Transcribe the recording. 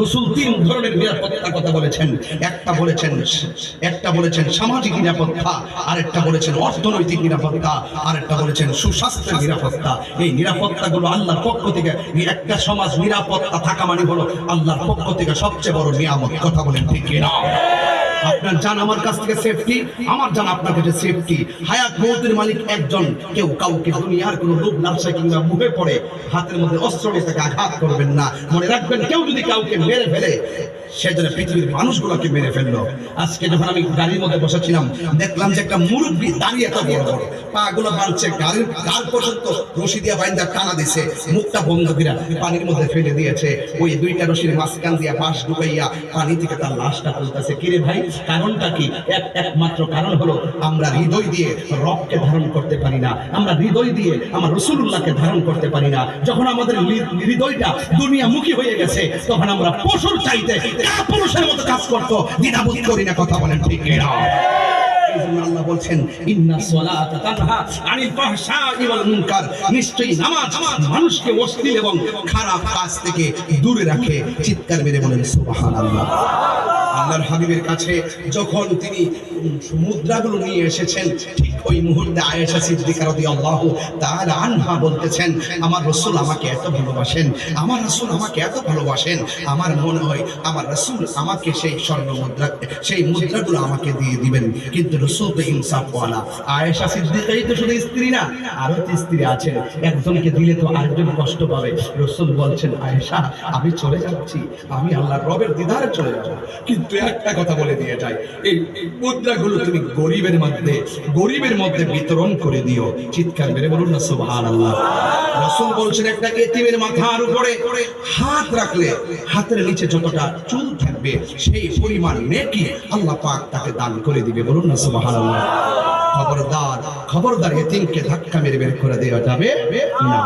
রাসূল তিন ধরনের নিরাপত্তার কথা বলেছেন। একটা বলেছেন সামাজিক নিরাপত্তা, আরেকটা বলেছেন অর্থনৈতিক নিরাপত্তা, আরেকটা বলেছেন সুস্বাস্থ্যের নিরাপত্তা। এই নিরাপত্তাগুলো আল্লাহর পক্ষ থেকে, একটা সমাজ নিরাপত্তা থাকা মানে হলো আল্লাহর পক্ষ থেকে সবচেয়ে বড় নিয়ামত। কথা বলেন ঠিক কিনা? আপনার জান আমার কাছ থেকে সেফটি, আমার জান আপনার কাছে সেফটি। হায়াত মৌতের মালিক একজন। কেউ কাউকে দুনিয়ার কোনো লোভ লালসা কিংবা মুখে পড়ে হাতের মধ্যে অস্ত্র নিয়ে তাকে আঘাত করবেন না। মনে রাখবেন, কেউ যদি কাউকে মেরে ফেলে সেজন্য পৃথিবীর মানুষগুলোকে মেরে ফেললো। আজকে যখন আমি গাড়ির মধ্যে বসেছিলাম, দেখলাম যে একটা মুরব্বী দাঁড়িয়ে, এত বড় বড় পা গুলো বাঁধছে, গাড়ির গাল পর্যন্ত রশি দিয়ে বাইন্দা টানা দিছে, মুখটা বন্ধ করে পানির মধ্যে ফেলে দিয়েছে। ওই দুইটা রশির মাঝখান দিয়ে বাঁশ ঢুকাইয়া পানি থেকে তার লাশটা তুলতেছে। কিরে ভাই, কারণটা কি? একমাত্র কারণ হলো আমরা হৃদয় দিয়ে রবকে ধারণ করতে পারি না, আমরা হৃদয় দিয়ে আমার রাসূলুল্লাহকে ধারণ করতে পারি না। যখন আমাদের হৃদয়টা দুনিয়ামুখী হয়ে গেছে, তখন আমরা পশুর চাইতে পুরুষের মতো কাজ করতে দ্বিধাবোধ করি না। কথা বলেন ঠিক কিনা? আল্লাহ বলছেন, ইন্না সলাতা তানহা আনিল ফাহশাই ওয়াল মুনকার, নিশ্চয়ই নামাজ মানুষকে অশ্লীল এবং খারাপ কাজ থেকে দূরে রাখে। চিৎকার মেরে বলেন সুবহানাল্লাহ। আল্লাহর হাবিবের কাছে যখন তিনি মুদ্রাগুলো নিয়ে এসেছেন, ঠিক ওই মুহূর্তে আয়েশা সিদ্দিকা রাদিয়াল্লাহু তাআলা আনহা বলতেছেন, আমার রাসূল আমাকে এত ভালোবাসেন, আমার রাসূল আমাকে এত ভালোবাসেন, আমার মনে হয় আমার রাসূল আমাকে সেই স্বর্ণ মুদ্রা, সেই মুদ্রাগুলো আমাকে দিয়ে দিবেন। কিন্তু রাসূল তো ইনসাফওয়ালা। আয়েশা সিদ্দিকাই তো শুধু স্ত্রী না, আরো তো স্ত্রী আছেন, একজনকে দিলে তো আরেকজন কষ্ট পাবে। রাসূল বলছেন, আয়েশা আমি চলে যাচ্ছি, আমি আল্লাহর রবের দিদারে চলে যাব, কিন্তু একটা কথা বলে দিয়ে যাই, এই মুদ্রাগুলো তুমি গরিবের মধ্যে বিতরণ করে দিও। চিৎকার মেরে বলুন না সুবহানাল্লাহ। রাসূল বলছেন, একটা এতিমের মাথার উপরে হাত রাখলে হাতের নিচে যতটা চুল থাকবে সেই পরিমাণ নেকি আল্লাহ পাক তাকে দান করে দিবে। বলুন না সুবহানাল্লাহ। খবরদার এতিমকে ধাক্কা মেরে বের করে দেওয়া যাবে না।